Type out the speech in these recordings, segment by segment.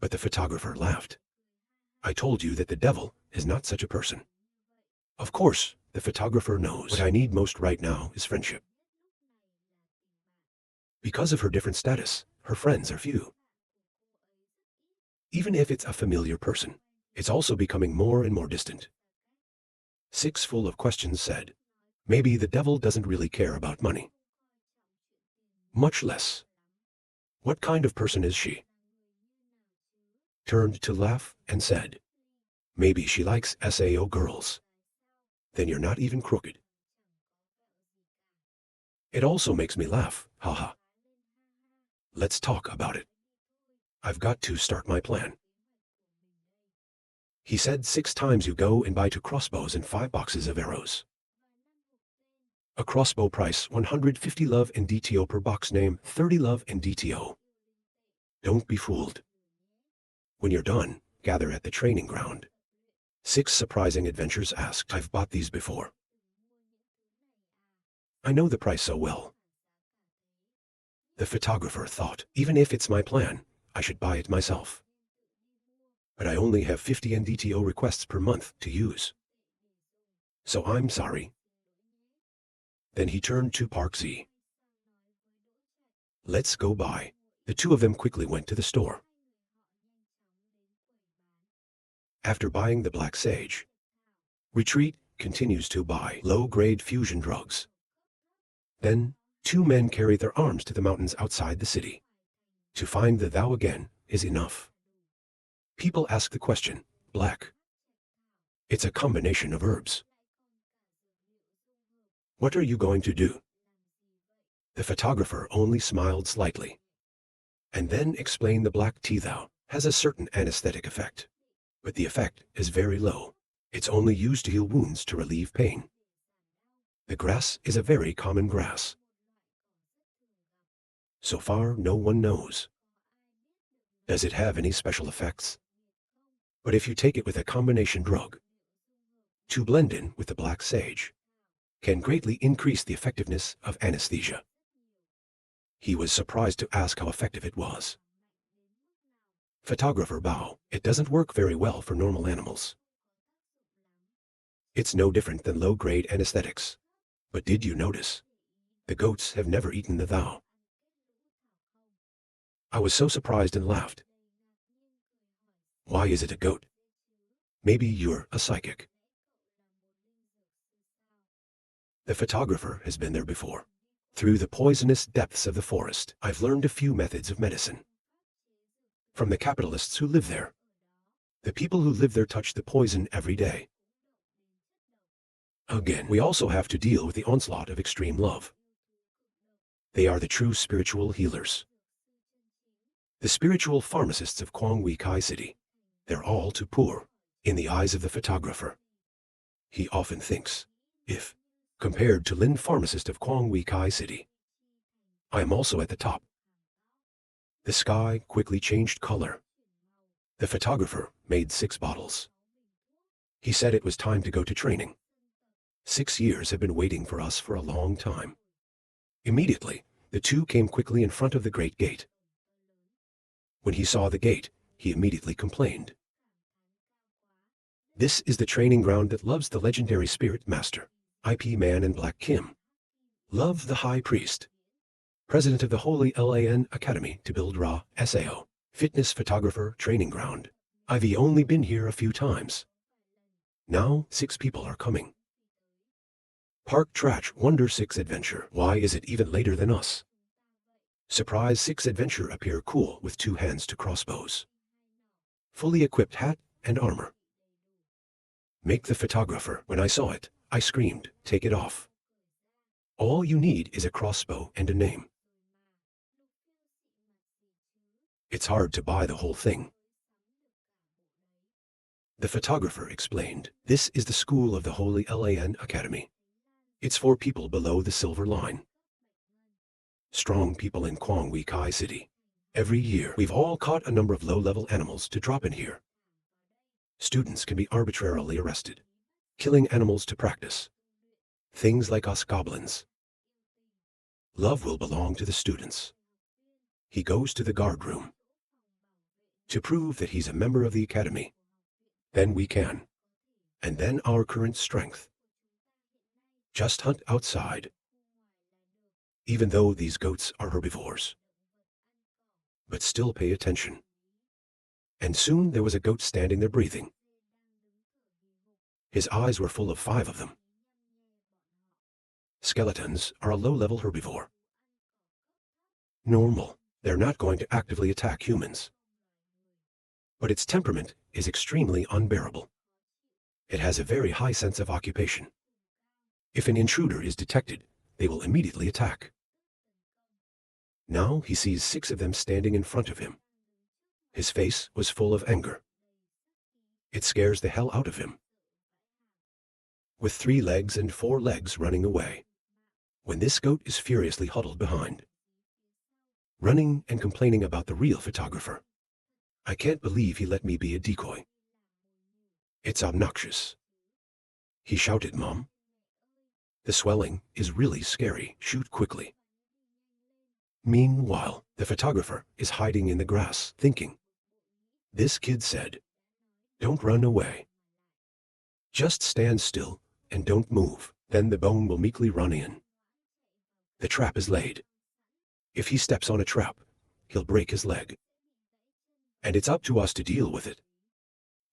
But the photographer laughed. I told you that the devil is not such a person. Of course, the photographer knows what I need most right now is friendship. Because of her different status, her friends are few. Even if it's a familiar person, it's also becoming more and more distant. Six, full of questions, said, maybe the devil doesn't really care about money. Much less. What kind of person is she? Turned to laugh and said, maybe she likes SAO girls. Then you're not even crooked. It also makes me laugh, haha. Let's talk about it. I've got to start my plan. He said 6 times you go and buy 2 crossbows and 5 boxes of arrows. A crossbow price 150 love and DTO per box, name 30 love and DTO. Don't be fooled. When you're done, gather at the training ground. 6 surprising adventures asked. I've bought these before. I know the price so well. The photographer thought, even if it's my plan, I should buy it myself. But I only have 50 NDTO requests per month to use. So I'm sorry. Then he turned to Park Z. Let's go buy. The two of them quickly went to the store. After buying the Black Sage, Retreat continues to buy low-grade fusion drugs. Then, 2 men carry their arms to the mountains outside the city. To find the thou again is enough. People ask the question, black. It's a combination of herbs. What are you going to do? The photographer only smiled slightly, and then explained the black tea thou has a certain anesthetic effect, but the effect is very low. It's only used to heal wounds to relieve pain. The grass is a very common grass. So far, no one knows. Does it have any special effects? But if you take it with a combination drug, to blend in with the black sage, can greatly increase the effectiveness of anesthesia. He was surprised to ask how effective it was. Photographer bow, it doesn't work very well for normal animals. It's no different than low-grade anesthetics. But did you notice? The goats have never eaten the thou. I was so surprised and laughed. Why is it a goat? Maybe you're a psychic. The photographer has been there before. Through the poisonous depths of the forest, I've learned a few methods of medicine. From the capitalists who live there. The people who live there touch the poison every day. Again, we also have to deal with the onslaught of extreme love. They are the true spiritual healers. The spiritual pharmacists of Kwangwi Kai City. They're all too poor, in the eyes of the photographer. He often thinks, if, compared to Lin pharmacist of Kwangwi Kai City, I am also at the top. The sky quickly changed color. The photographer made 6 bottles. He said it was time to go to training. 6 years have been waiting for us for a long time. Immediately, the two came quickly in front of the great gate. When he saw the gate, he immediately complained. This is the training ground that loves the legendary spirit master, IP Man and Black Kim. Love the High Priest, president of the Holy LAN Academy to build Ra SAO, fitness photographer training ground. I've only been here a few times. Now 6 people are coming. Park Trash Wonder 6 Adventure. Why is it even later than us? Surprise 6 Adventure appear cool with 2 hands to crossbows. Fully equipped hat and armor. Make the photographer. When I saw it, I screamed, take it off. All you need is a crossbow and a name. It's hard to buy the whole thing. The photographer explained, this is the school of the Holy LAN Academy. It's for people below the silver line. Strong people in Kwangwi Kai City. Every year, we've all caught a number of low-level animals to drop in here. Students can be arbitrarily arrested, killing animals to practice. Things like us goblins. Love will belong to the students. He goes to the guard room. to prove that he's a member of the academy. Then we can. And then our current strength. Just hunt outside. Even though these goats are herbivores. But still pay attention. And soon there was a goat standing there breathing. His eyes were full of 5 of them. Skeletons are a low-level herbivore. Normal. They're not going to actively attack humans. But its temperament is extremely unbearable. It has a very high sense of occupation. If an intruder is detected, they will immediately attack. Now he sees 6 of them standing in front of him. His face was full of anger. It scares the hell out of him. With 3 legs and 4 legs running away. When this goat is furiously huddled behind. Running and complaining about the real photographer. I can't believe he let me be a decoy. It's obnoxious. He shouted, "Mom. The swelling is really scary. Shoot quickly." Meanwhile, the photographer is hiding in the grass, thinking. This kid said, "Don't run away. Just stand still and don't move, then the bone will meekly run in." The trap is laid. If he steps on a trap, he'll break his leg. And it's up to us to deal with it.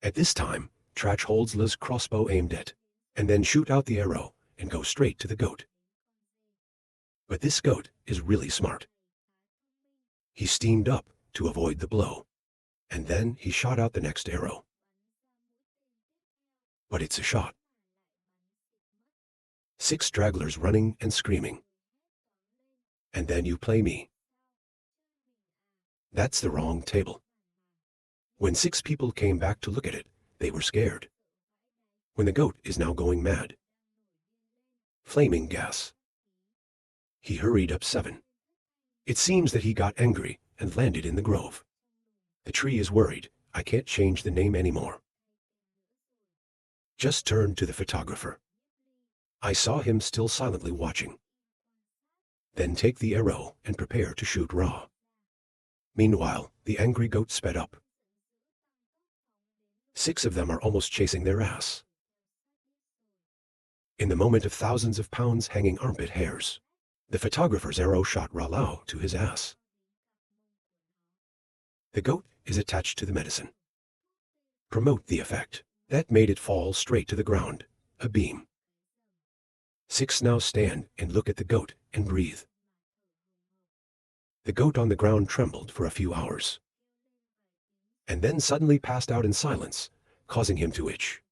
At this time, Trach holds La's crossbow aimed at, and then shoot out the arrow and go straight to the goat. But this goat is really smart. He steamed up to avoid the blow, and then he shot out the next arrow. But it's a shot. 6 stragglers running and screaming. And then you play me. That's the wrong table. When 6 people came back to look at it, they were scared. When the goat is now going mad. Flaming gas. He hurried up 7. It seems that he got angry and landed in the grove. The tree is worried. I can't change the name anymore. Just turned to the photographer. I saw him still silently watching. Then take the arrow and prepare to shoot Ra. Meanwhile, the angry goat sped up. 6 of them are almost chasing their ass. In the moment of thousands of pounds hanging armpit hairs, the photographer's arrow shot Ra Lao to his ass. The goat is attached to the medicine. Promote the effect. That made it fall straight to the ground, a beam. 6 now stand and look at the goat and breathe. The goat on the ground trembled for a few hours. And then suddenly passed out in silence, causing him to itch.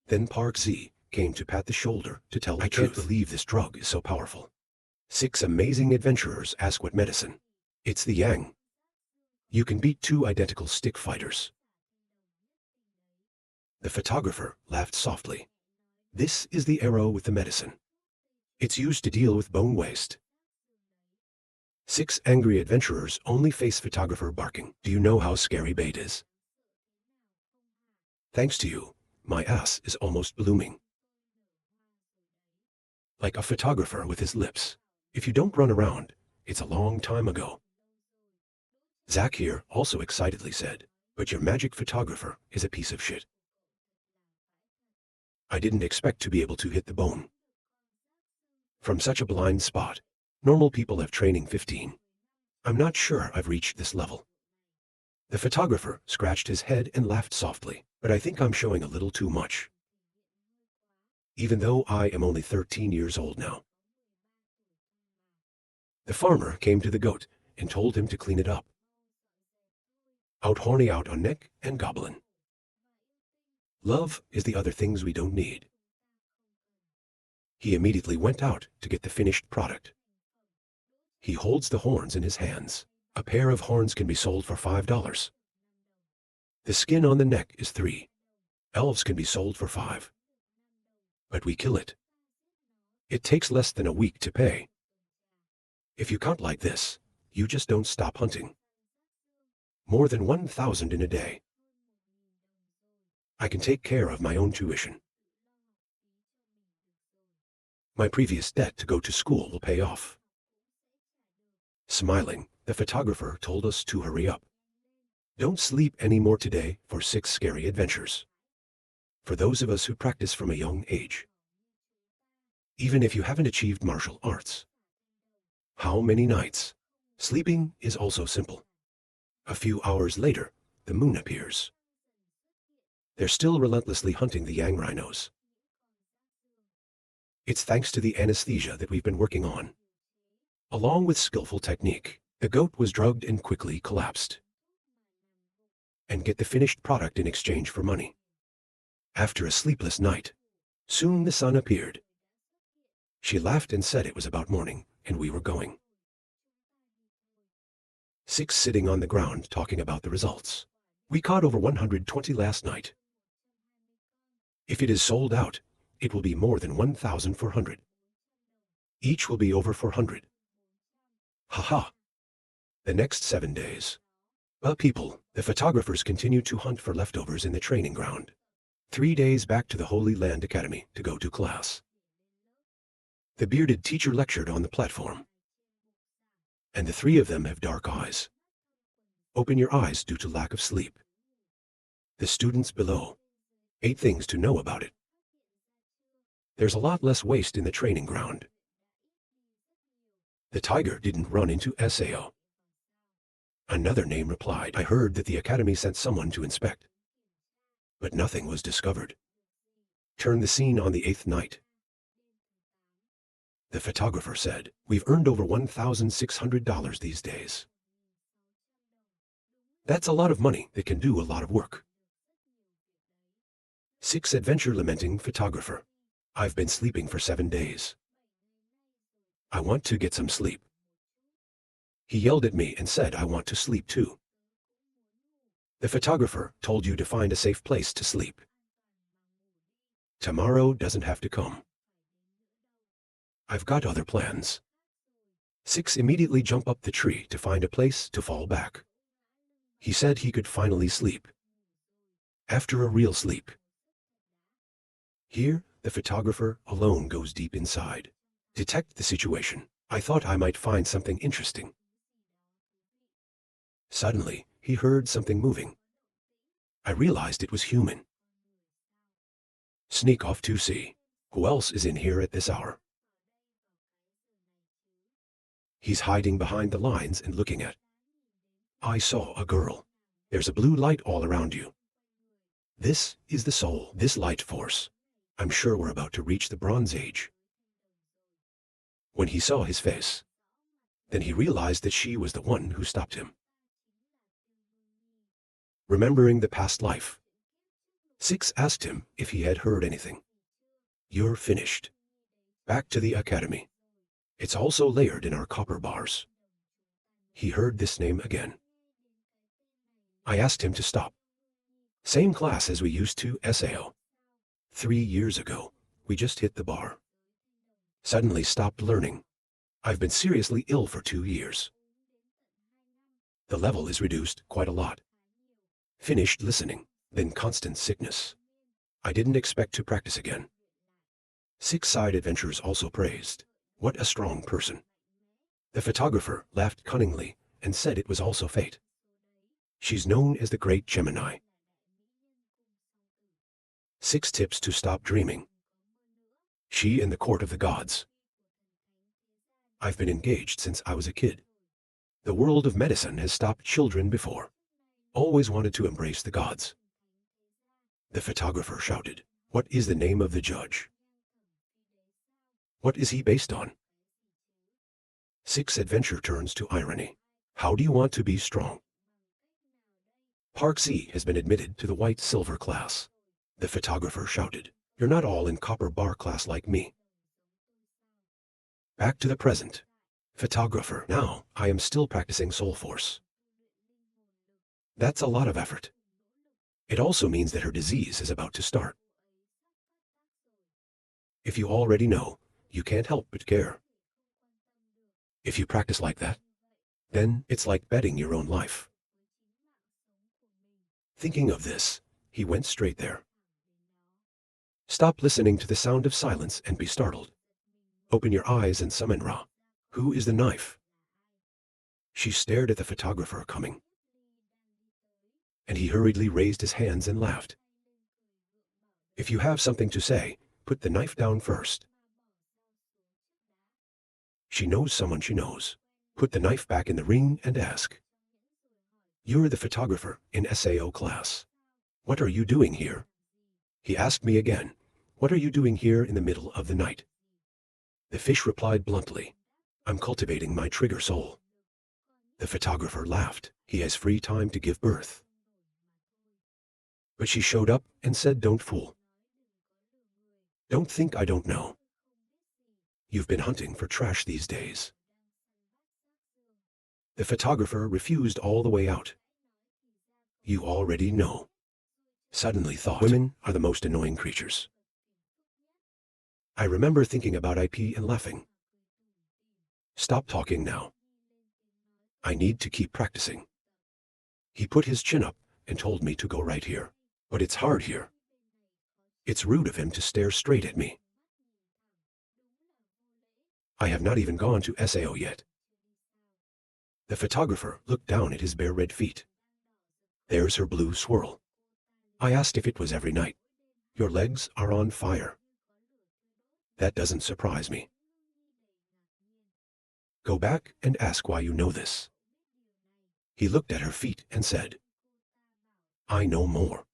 Then Park Z came to pat the shoulder to tell the truth. I can't believe this drug is so powerful. 6 amazing adventurers ask what medicine. It's the yang. You can beat 2 identical stick fighters. The photographer laughed softly. This is the arrow with the medicine. It's used to deal with bone waste. 6 angry adventurers only face photographer barking. Do you know how scary bait is? Thanks to you, my ass is almost blooming. Like a photographer with his lips. If you don't run around, it's a long time ago. Zach here also excitedly said, but your magic photographer is a piece of shit. I didn't expect to be able to hit the bone. From such a blind spot, normal people have training 15. I'm not sure I've reached this level. The photographer scratched his head and laughed softly, but I think I'm showing a little too much. Even though I am only 13 years old now. The farmer came to the goat and told him to clean it up. Out horny out on neck and goblin. Love is the other things we don't need. He immediately went out to get the finished product. He holds the horns in his hands. A pair of horns can be sold for $5. The skin on the neck is 3. Elves can be sold for 5. But we kill it. It takes less than a week to pay. If you count like this, you just don't stop hunting. More than 1,000 in a day. I can take care of my own tuition. My previous debt to go to school will pay off. Smiling, the photographer told us to hurry up. Don't sleep any more today for 6 scary adventures. For those of us who practice from a young age. Even if you haven't achieved martial arts. How many nights? Sleeping is also simple. A few hours later, the moon appears. They're still relentlessly hunting the yang rhinos. It's thanks to the anesthesia that we've been working on. Along with skillful technique, the goat was drugged and quickly collapsed. And get the finished product in exchange for money. After a sleepless night, soon the sun appeared. She laughed and said it was about morning, and we were going. 6 sitting on the ground talking about the results. We caught over 120 last night. If it is sold out, it will be more than 1,400. Each will be over 400. Haha. The next 7 days. But people, the photographers continue to hunt for leftovers in the training ground. 3 days back to the Holy Land Academy to go to class. The bearded teacher lectured on the platform. And the 3 of them have dark eyes. Open your eyes due to lack of sleep. The students below. 8 things to know about it. There's a lot less waste in the training ground. The tiger didn't run into Sao. Another name replied, I heard that the academy sent someone to inspect. But nothing was discovered. Turn the scene on the 8th night. The photographer said, we've earned over $1,600 these days. That's a lot of money that can do a lot of work. 6 adventure lamenting photographer. I've been sleeping for 7 days. I want to get some sleep. He yelled at me and said I want to sleep too. The photographer told you to find a safe place to sleep. Tomorrow doesn't have to come. I've got other plans. 6 immediately jump up the tree to find a place to fall back. He said he could finally sleep. After a real sleep. Here, the photographer alone goes deep inside. Detect the situation. I thought I might find something interesting. Suddenly, he heard something moving. I realized it was human. Sneak off to see. Who else is in here at this hour? He's hiding behind the lines and looking at. I saw a girl. There's a blue light all around you. This is the soul, this light force. I'm sure we're about to reach the Bronze Age. When he saw his face, then he realized that she was the one who stopped him. Remembering the past life, 6 asked him if he had heard anything. You're finished. Back to the academy. It's also layered in our copper bars. He heard this name again. I asked him to stop. Same class as we used to SAO. 3 years ago, we just hit the bar. Suddenly stopped learning. I've been seriously ill for 2 years. The level is reduced quite a lot. Finished listening, then constant sickness. I didn't expect to practice again. 6 side adventures also praised. What a strong person. The photographer laughed cunningly and said it was also fate. She's known as the Great Gemini. 6 tips to stop dreaming. She and the court of the gods. I've been engaged since I was a kid. The world of medicine has stopped children before. Always wanted to embrace the gods. The photographer shouted, what is the name of the judge? What is he based on? 6 adventure turns to irony. How do you want to be strong? Park Z has been admitted to the white silver class. The photographer shouted, you're not all in copper bar class like me. Back to the present. Photographer, now I am still practicing Soul Force. That's a lot of effort. It also means that her disease is about to start. If you already know, you can't help but care. If you practice like that, then it's like betting your own life. Thinking of this, he went straight there. Stop listening to the sound of silence and be startled. Open your eyes and summon Ra. Who is the knife? She stared at the photographer coming. And he hurriedly raised his hands and laughed. If you have something to say, put the knife down first. She knows someone she knows. Put the knife back in the ring and ask. You're the photographer in SAO class. What are you doing here? He asked me again. What are you doing here in the middle of the night? The fish replied bluntly. I'm cultivating my trigger soul. The photographer laughed. He has free time to give birth. But she showed up and said, don't fool. Don't think I don't know. You've been hunting for trash these days. The photographer refused all the way out. You already know. Suddenly thought, women are the most annoying creatures. I remember thinking about IP and laughing. Stop talking now. I need to keep practicing. He put his chin up and told me to go right here. But it's hard here. It's rude of him to stare straight at me. I have not even gone to SAO yet. The photographer looked down at his bare red feet. There's her blue swirl. I asked if it was every night. Your legs are on fire. That doesn't surprise me. Go back and ask why you know this. He looked at her feet and said, I know more.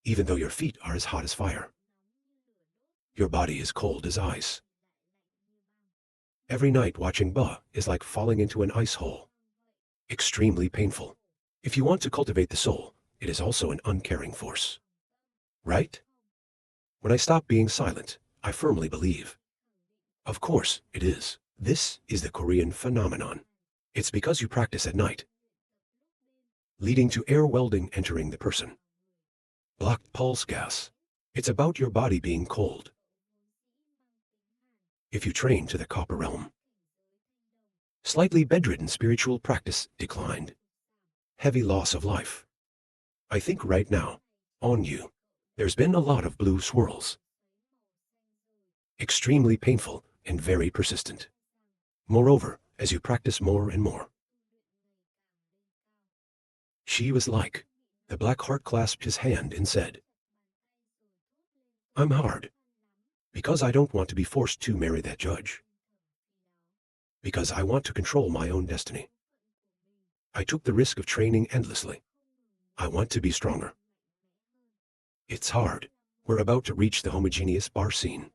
Even though your feet are as hot as fire, your body is cold as ice. Every night watching Ba is like falling into an ice hole. Extremely painful. If you want to cultivate the soul, it is also an uncaring force. Right? When I stop being silent, I firmly believe. Of course, it is. This is the Korean phenomenon. It's because you practice at night, leading to air welding entering the person. Blocked pulse gas. It's about your body being cold. If you train to the copper realm. Slightly bedridden spiritual practice declined. Heavy loss of life. I think right now, on you, there's been a lot of blue swirls. Extremely painful and very persistent. Moreover, as you practice more and more. She was like, the black heart clasped his hand and said, I'm hard. Because I don't want to be forced to marry that judge. Because I want to control my own destiny. I took the risk of training endlessly. I want to be stronger. It's hard. We're about to reach the homogeneous bar scene.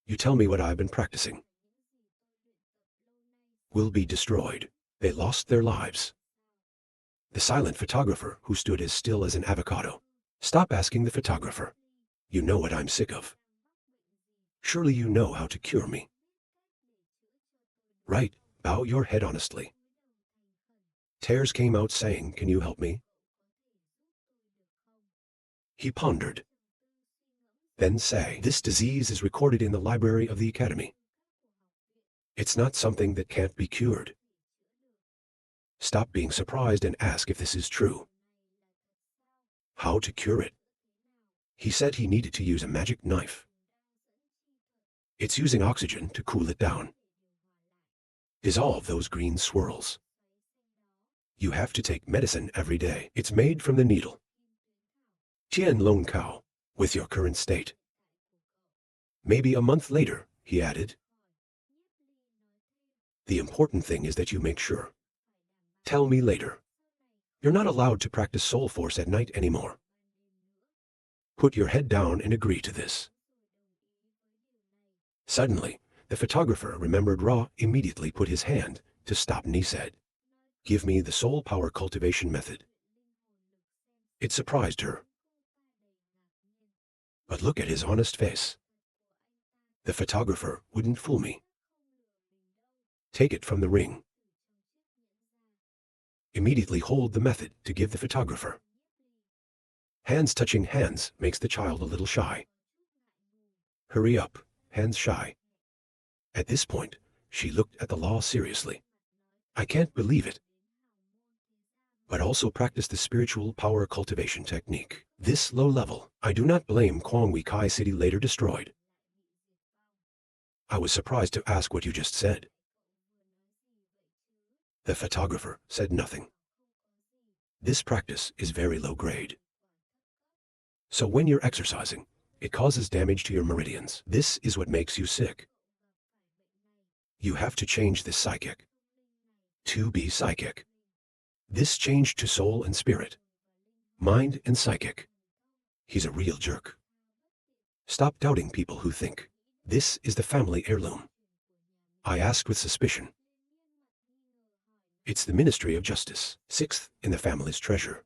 You tell me what I've been practicing. Will be destroyed. They lost their lives. The silent photographer who stood as still as an avocado. Stop asking the photographer. You know what I'm sick of. Surely you know how to cure me. Right, bow your head honestly. Tears came out saying, can you help me? He pondered. Then say, this disease is recorded in the library of the academy. It's not something that can't be cured. Stop being surprised and ask if this is true. How to cure it? He said he needed to use a magic knife. It's using oxygen to cool it down. Dissolve those green swirls. You have to take medicine every day. It's made from the needle. Tian Lone Cow, with your current state. Maybe a month later, he added. The important thing is that you make sure. Tell me later. You're not allowed to practice soul force at night anymore. Put your head down and agree to this. Suddenly, the photographer remembered Ra immediately put his hand to stop Nie said, give me the soul power cultivation method. It surprised her. But look at his honest face. The photographer wouldn't fool me. Take it from the ring. Immediately hold the method to give the photographer. Hands touching hands makes the child a little shy. Hurry up, hands shy. At this point, she looked at the law seriously. I can't believe it. But also practice the spiritual power cultivation technique. This low level, I do not blame Kwangwi Kai City later destroyed. I was surprised to ask what you just said. The photographer said nothing. This practice is very low grade. So when you're exercising, it causes damage to your meridians. This is what makes you sick. You have to change this psychic. To be psychic. This change to soul and spirit. Mind and psychic. He's a real jerk. Stop doubting people who think. This is the family heirloom. I asked with suspicion. It's the Ministry of Justice, 6th in the family's treasure.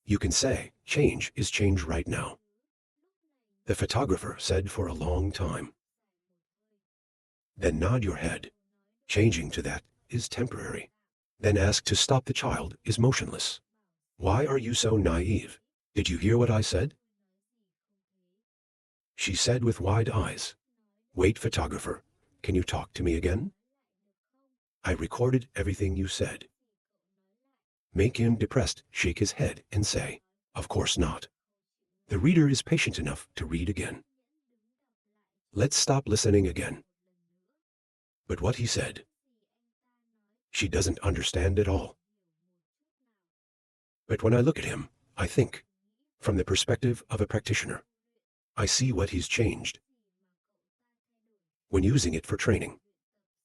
You can say, change is change right now. The photographer said for a long time. Then nod your head. Changing to that is temporary. Then ask to stop the child is motionless. Why are you so naive? Did you hear what I said? She said with wide eyes. Wait, photographer, can you talk to me again? I recorded everything you said. Make him depressed, shake his head and say, of course not. The reader is patient enough to read again. Let's stop listening again. But what he said, she doesn't understand at all. But when I look at him, I think, from the perspective of a practitioner, I see what he's changed. When using it for training,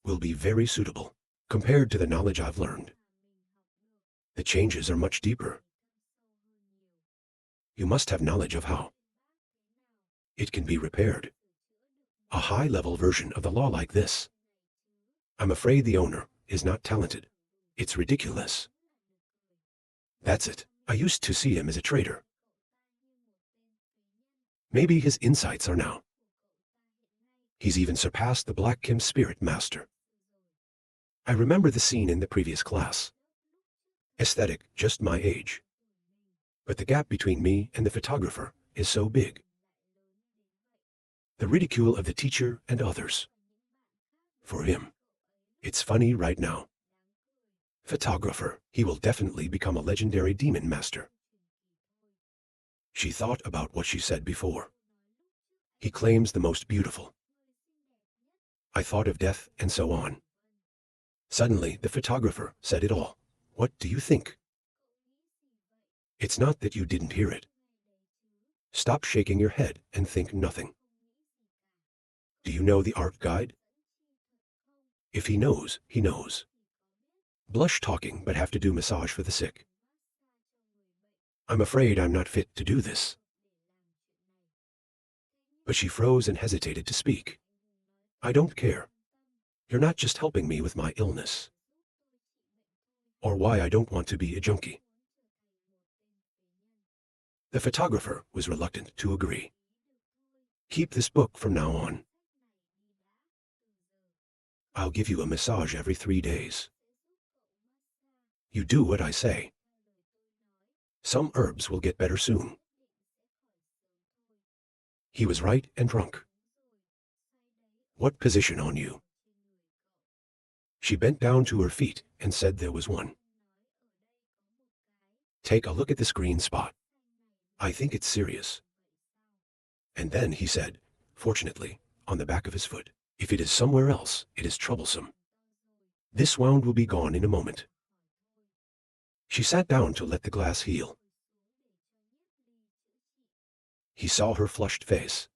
will be very suitable compared to the knowledge I've learned. The changes are much deeper. You must have knowledge of how it can be repaired. A high-level version of the law like this. I'm afraid the owner is not talented. It's ridiculous. That's it. I used to see him as a traitor. Maybe his insights are now. He's even surpassed the Black Kim Spirit Master. I remember the scene in the previous class. Aesthetic, just my age. But the gap between me and the photographer is so big. The ridicule of the teacher and others. For him, it's funny right now. Photographer, he will definitely become a legendary demon master. She thought about what she said before. He claims the most beautiful. I thought of death and so on. Suddenly, the photographer said it all. What do you think? It's not that you didn't hear it. Stop shaking your head and think nothing. Do you know the art guide? If he knows, he knows. Blush talking but have to do massage for the sick. I'm afraid I'm not fit to do this. But she froze and hesitated to speak. I don't care. You're not just helping me with my illness. Or why I don't want to be a junkie. The photographer was reluctant to agree. Keep this book from now on. I'll give you a massage every 3 days. You do what I say. Some herbs will get better soon. He was right and drunk. What position on you? She bent down to her feet and said there was one. Take a look at this green spot. I think it's serious. And then he said, fortunately, on the back of his foot. If it is somewhere else, it is troublesome. This wound will be gone in a moment. She sat down to let the glass heal. He saw her flushed face.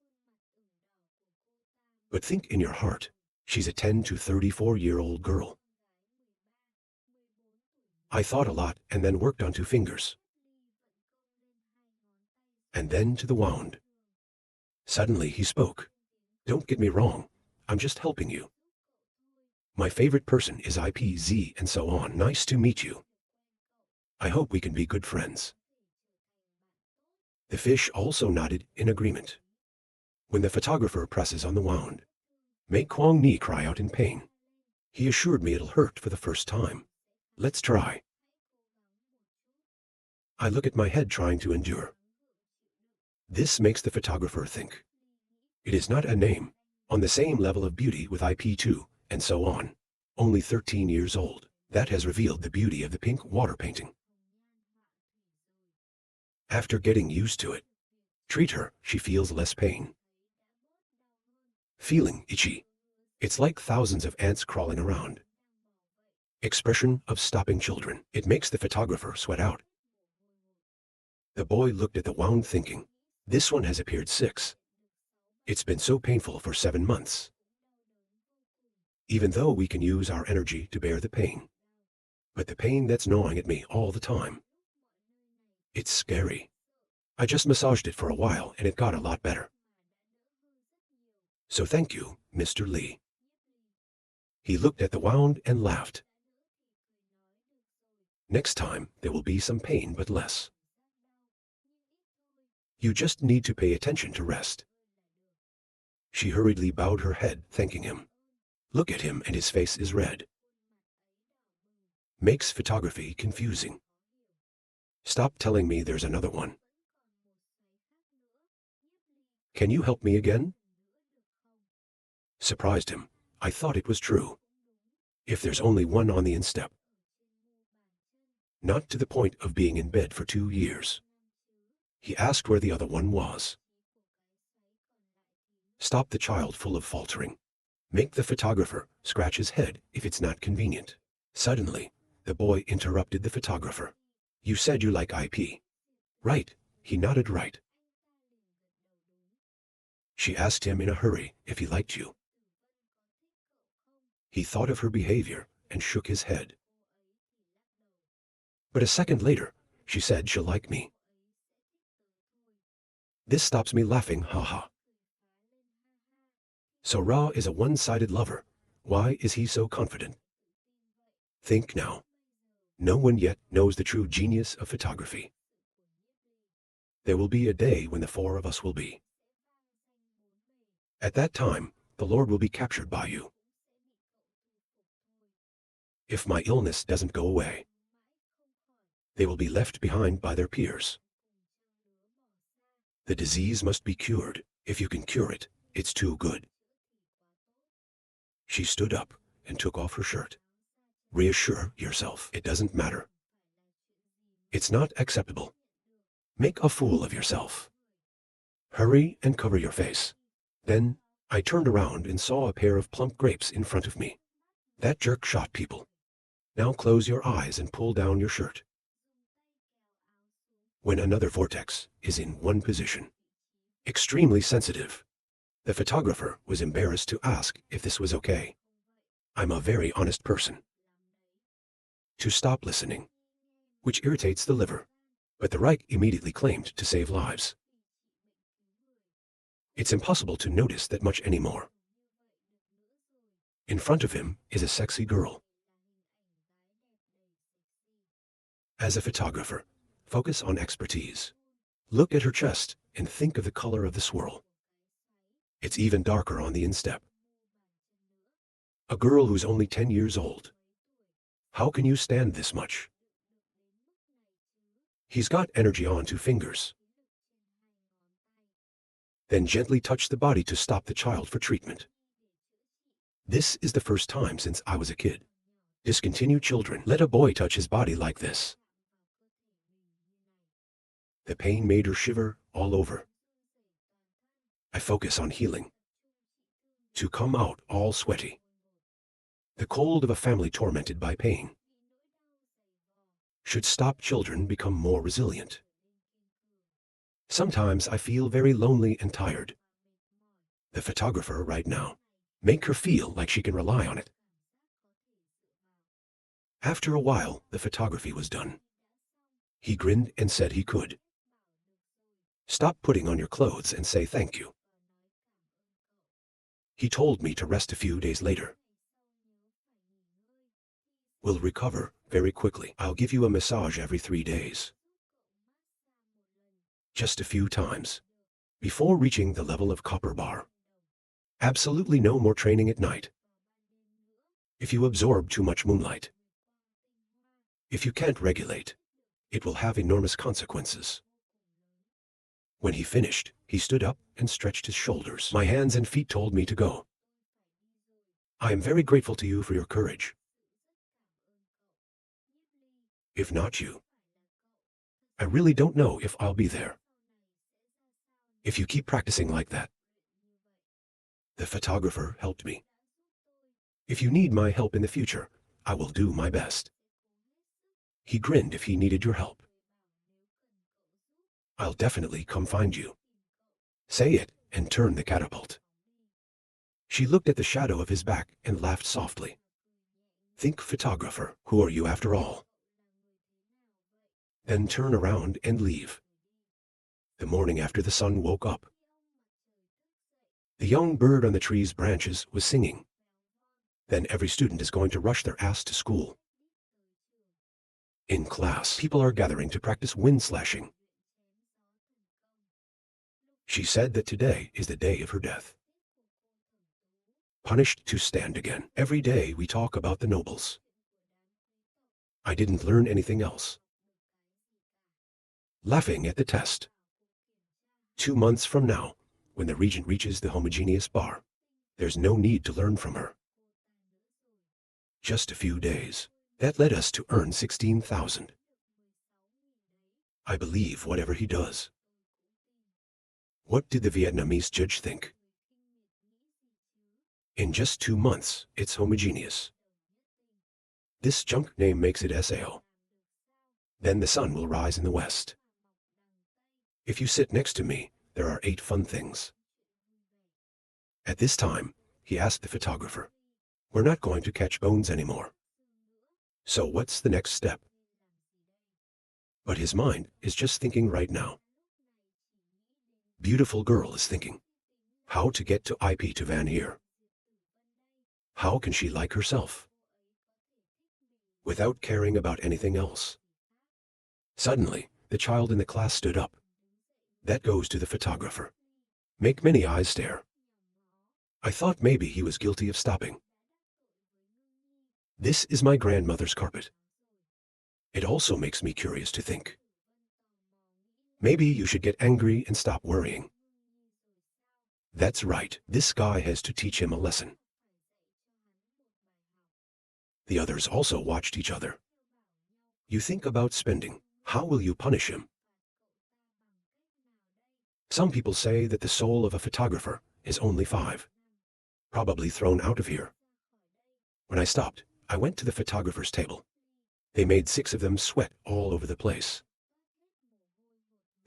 But think in your heart, she's a 10 to 34-year-old girl. I thought a lot and then worked on 2 fingers. And then to the wound. Suddenly he spoke. Don't get me wrong, I'm just helping you. My favorite person is IPZ and so on. Nice to meet you. I hope we can be good friends. The fish also nodded in agreement. When the photographer presses on the wound, make Kwang Ni cry out in pain. He assured me it'll hurt for the first time. Let's try. I look at my head trying to endure. This makes the photographer think. It is not a name, on the same level of beauty with IP2, and so on. Only 13 years old. That has revealed the beauty of the pink water painting. After getting used to it, treat her, she feels less pain. Feeling itchy. It's like thousands of ants crawling around. Expression of stopping children. It makes the photographer sweat out. The boy looked at the wound thinking, this one has appeared 6. It's been so painful for 7 months. Even though we can use our energy to bear the pain. But the pain that's gnawing at me all the time. It's scary. I just massaged it for a while and it got a lot better. So thank you, Mr. Li. He looked at the wound and laughed. Next time, there will be some pain but less. You just need to pay attention to rest. She hurriedly bowed her head, thanking him. Look at him and his face is red. Makes photography confusing. Stop telling me there's another one. Can you help me again? Surprised him. I thought it was true. If there's only one on the instep. Not to the point of being in bed for 2 years. He asked where the other one was. Stop the child full of faltering. Make the photographer scratch his head if it's not convenient. Suddenly, the boy interrupted the photographer. You said you like IP. Right, he nodded right. She asked him in a hurry if he liked you. He thought of her behavior and shook his head. But a second later, she said she'll like me. This stops me laughing, haha. So Ra is a one-sided lover. Why is he so confident? Think now. No one yet knows the true genius of photography. There will be a day when the 4 of us will be. At that time, the Lord will be captured by you. If my illness doesn't go away, they will be left behind by their peers. The disease must be cured. If you can cure it, it's too good. She stood up and took off her shirt. Reassure yourself, it doesn't matter. It's not acceptable. Make a fool of yourself. Hurry and cover your face. Then, I turned around and saw a pair of plump grapes in front of me. That jerk shot people. Now close your eyes and pull down your shirt. When another vortex is in one position. Extremely sensitive. The photographer was embarrassed to ask if this was okay. I'm a very honest person. To stop listening, which irritates the liver, but the Reich immediately claimed to save lives. It's impossible to notice that much anymore. In front of him is a sexy girl. As a photographer, focus on expertise. Look at her chest and think of the color of the swirl. It's even darker on the instep. A girl who's only 10 years old. How can you stand this much? He's got energy on 2 fingers. Then gently touch the body to stop the child for treatment. This is the first time since I was a kid. Discontinue children. Let a boy touch his body like this. The pain made her shiver all over. I focus on healing. To come out all sweaty. The cold of a family tormented by pain. Should stop children become more resilient. Sometimes I feel very lonely and tired. The photographer right now. Make her feel like she can rely on it. After a while, the photography was done. He grinned and said he could. Stop putting on your clothes and say thank you. He told me to rest a few days later. Will recover very quickly. I'll give you a massage every 3 days. Just a few times. Before reaching the level of copper bar. Absolutely no more training at night. If you absorb too much moonlight. If you can't regulate, it will have enormous consequences. When he finished, he stood up and stretched his shoulders. My hands and feet told me to go. I am very grateful to you for your courage. If not you, I really don't know if I'll be there. If you keep practicing like that. The photographer helped me. If you need my help in the future, I will do my best. He grinned if he needed your help. I'll definitely come find you. Say it and turn the catapult. She looked at the shadow of his back and laughed softly. Think photographer, who are you after all? Then turn around and leave. The morning after the sun woke up, the young bird on the tree's branches was singing. Then every student is going to rush their ass to school. In class, people are gathering to practice wind slashing. She said that today is the day of her death. Punished to stand again. Every day we talk about the nobles. I didn't learn anything else. Laughing at the test. 2 months from now, when the regent reaches the homogeneous bar, there's no need to learn from her. Just a few days. That led us to earn 16,000. I believe whatever he does. What did the Vietnamese judge think? In just 2 months, it's homogeneous. This junk name makes it SAO. Then the sun will rise in the west. If you sit next to me, there are 8 fun things. At this time, he asked the photographer, we're not going to catch bones anymore. So what's the next step? But his mind is just thinking right now. Beautiful girl is thinking, how to get to IP to Van here. How can she like herself? Without caring about anything else. Suddenly, the child in the class stood up. That goes to the photographer. Make many eyes stare. I thought maybe he was guilty of stopping. This is my grandmother's carpet. It also makes me curious to think. Maybe you should get angry and stop worrying. That's right, this guy has to teach him a lesson. The others also watched each other. You think about spending. How will you punish him? Some people say that the soul of a photographer is only 5. Probably thrown out of here. When I stopped, I went to the photographer's table. They made 6 of them sweat all over the place.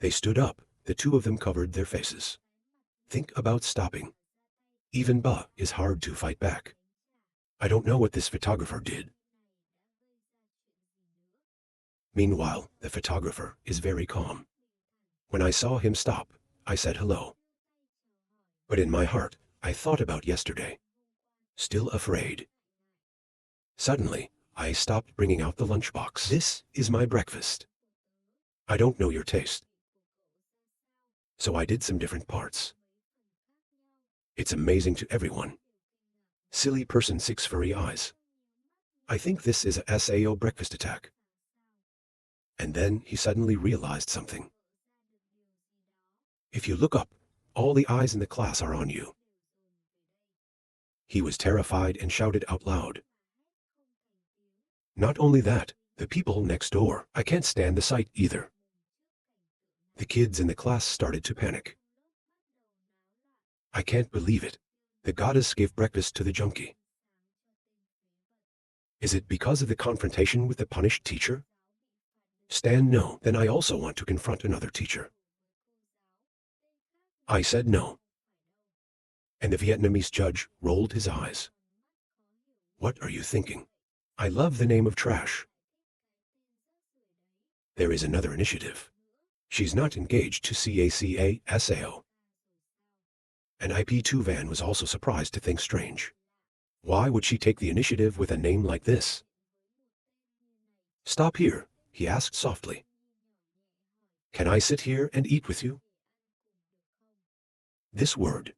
They stood up, the 2 of them covered their faces. Think about stopping. Even Ba is hard to fight back. I don't know what this photographer did. Meanwhile, the photographer is very calm. When I saw him stop, I said hello. But in my heart, I thought about yesterday. Still afraid. Suddenly, I stopped bringing out the lunchbox. This is my breakfast. I don't know your taste. So I did some different parts. It's amazing to everyone. Silly person 6 furry eyes. I think this is a SAO breakfast attack. And then he suddenly realized something. If you look up, all the eyes in the class are on you. He was terrified and shouted out loud. Not only that, the people next door, I can't stand the sight either. The kids in the class started to panic. I can't believe it. The goddess gave breakfast to the junkie. Is it because of the confrontation with the punished teacher? Stan, no. Then I also want to confront another teacher. I said no. And the Vietnamese judge rolled his eyes. What are you thinking? I love the name of trash. There is another initiative. She's not engaged to CACA SAO. An IP2 van was also surprised to think strange. Why would she take the initiative with a name like this? Stop here, he asked softly. Can I sit here and eat with you? This word,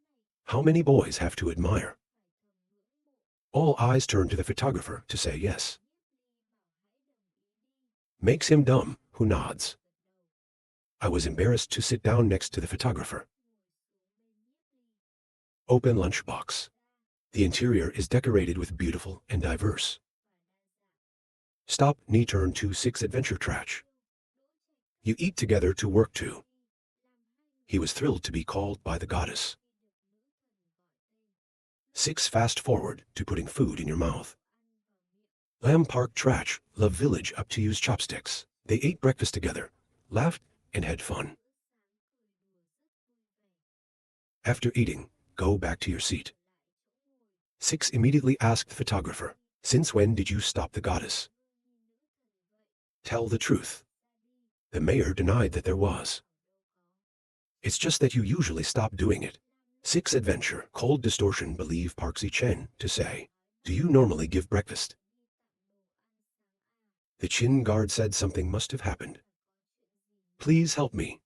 how many boys have to admire? All eyes turn to the photographer to say yes. Makes him dumb, who nods. I was embarrassed to sit down next to the photographer. Open lunchbox. The interior is decorated with beautiful and diverse. Stop, knee turn to 6 adventure trash. You eat together to work to. He was thrilled to be called by the goddess. 6 fast forward to putting food in your mouth. Lamb Park Trach, Love Village up to use chopsticks. They ate breakfast together, laughed, and had fun. After eating, go back to your seat. 6 immediately asked the photographer, since when did you stop the goddess? Tell the truth. The mayor denied that there was. It's just that you usually stop doing it. 6 adventure, cold distortion believe Parksy Chen to say, do you normally give breakfast? The Chin guard said something must have happened. Please help me.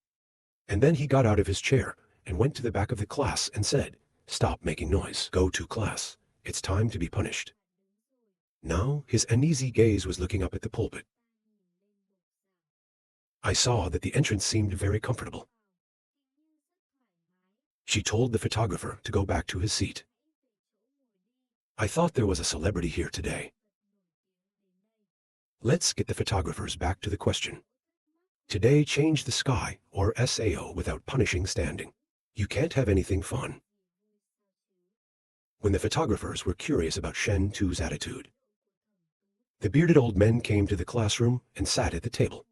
And then he got out of his chair and went to the back of the class and said, stop making noise. Go to class. It's time to be punished. Now his uneasy gaze was looking up at the pulpit. I saw that the entrance seemed very comfortable. She told the photographer to go back to his seat. I thought there was a celebrity here today. Let's get the photographers back to the question. Today change the sky or SAO without punishing standing. You can't have anything fun. When the photographers were curious about Shen Tu's attitude, the bearded old men came to the classroom and sat at the table.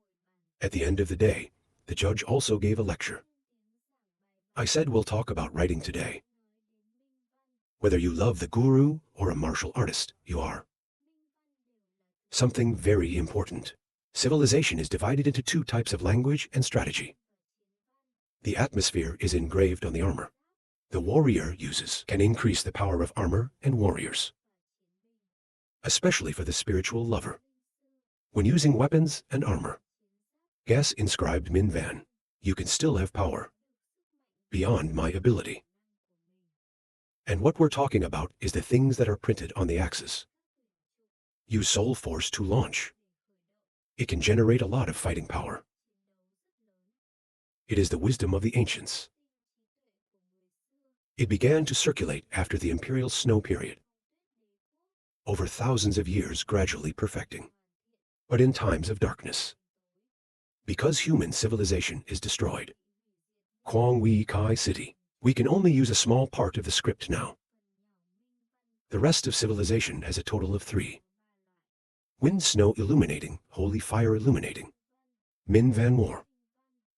At the end of the day, the judge also gave a lecture. I said we'll talk about writing today. Whether you love the guru or a martial artist, you are. Something very important. Civilization is divided into 2 types of language and strategy. The atmosphere is engraved on the armor. The warrior uses can increase the power of armor and warriors, especially for the spiritual lover. When using weapons and armor, guess inscribed Min Van, you can still have power beyond my ability. And what we're talking about is the things that are printed on the axis. Use soul force to launch. It can generate a lot of fighting power. It is the wisdom of the ancients. It began to circulate after the imperial snow period, over thousands of years gradually perfecting. But in times of darkness, because human civilization is destroyed, Quang Wei Kai City, we can only use a small part of the script now. The rest of civilization has a total of 3. Wind Snow Illuminating, Holy Fire Illuminating, Min Van War.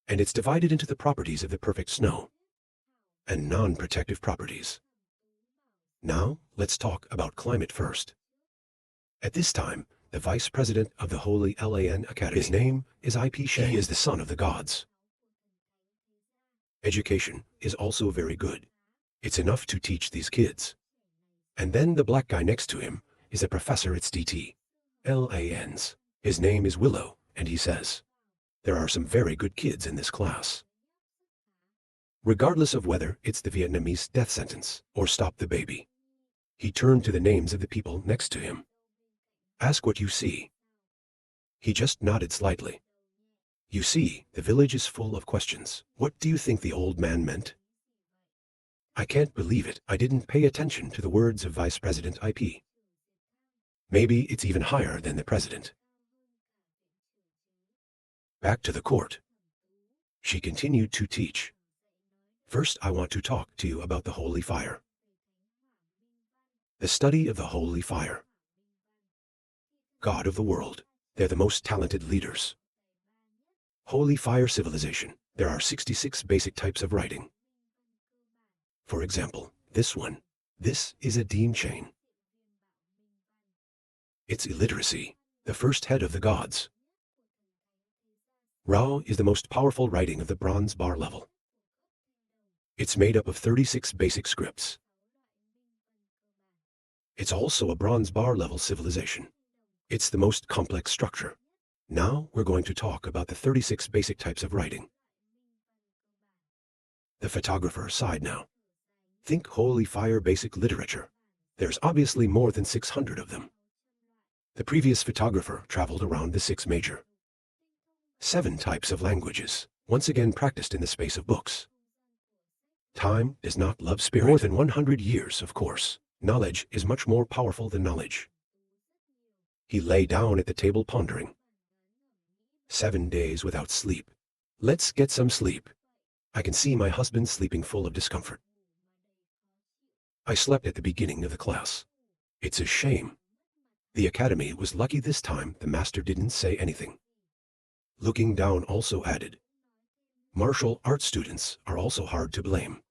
And it's divided into the properties of the perfect snow and non-protective properties. Now, let's talk about climate first. At this time, the vice president of the Holy Lan Academy, his name is IP Shen. He is the son of the gods. Education is also very good. It's enough to teach these kids. And then the black guy next to him is a professor at DT. LANs. His name is Willow, and he says, there are some very good kids in this class. Regardless of whether it's the Vietnamese death sentence or stop the baby. He turned to the names of the people next to him. Ask what you see. He just nodded slightly. You see, the village is full of questions. What do you think the old man meant? I can't believe it. I didn't pay attention to the words of Vice President IP. Maybe it's even higher than the president. Back to the court. She continued to teach. First, I want to talk to you about the holy fire. The study of the holy fire. God of the world. They're the most talented leaders. Holy fire civilization. There are 66 basic types of writing. For example, this one. This is a Dean chain. It's illiteracy, the first head of the gods. Rao is the most powerful writing of the bronze bar level. It's made up of 36 basic scripts. It's also a bronze bar level civilization. It's the most complex structure. Now we're going to talk about the 36 basic types of writing. The photographer sighed now. Think holy fire basic literature. There's obviously more than 600 of them. The previous photographer traveled around the 6 major. 7 types of languages, once again practiced in the space of books. Time does not love spirit. More than 100 years, of course. Knowledge is much more powerful than knowledge. He lay down at the table pondering. 7 days without sleep. Let's get some sleep. I can see my husband sleeping full of discomfort. I slept at the beginning of the class. It's a shame. The academy was lucky this time the master didn't say anything. Looking down also added, martial arts students are also hard to blame.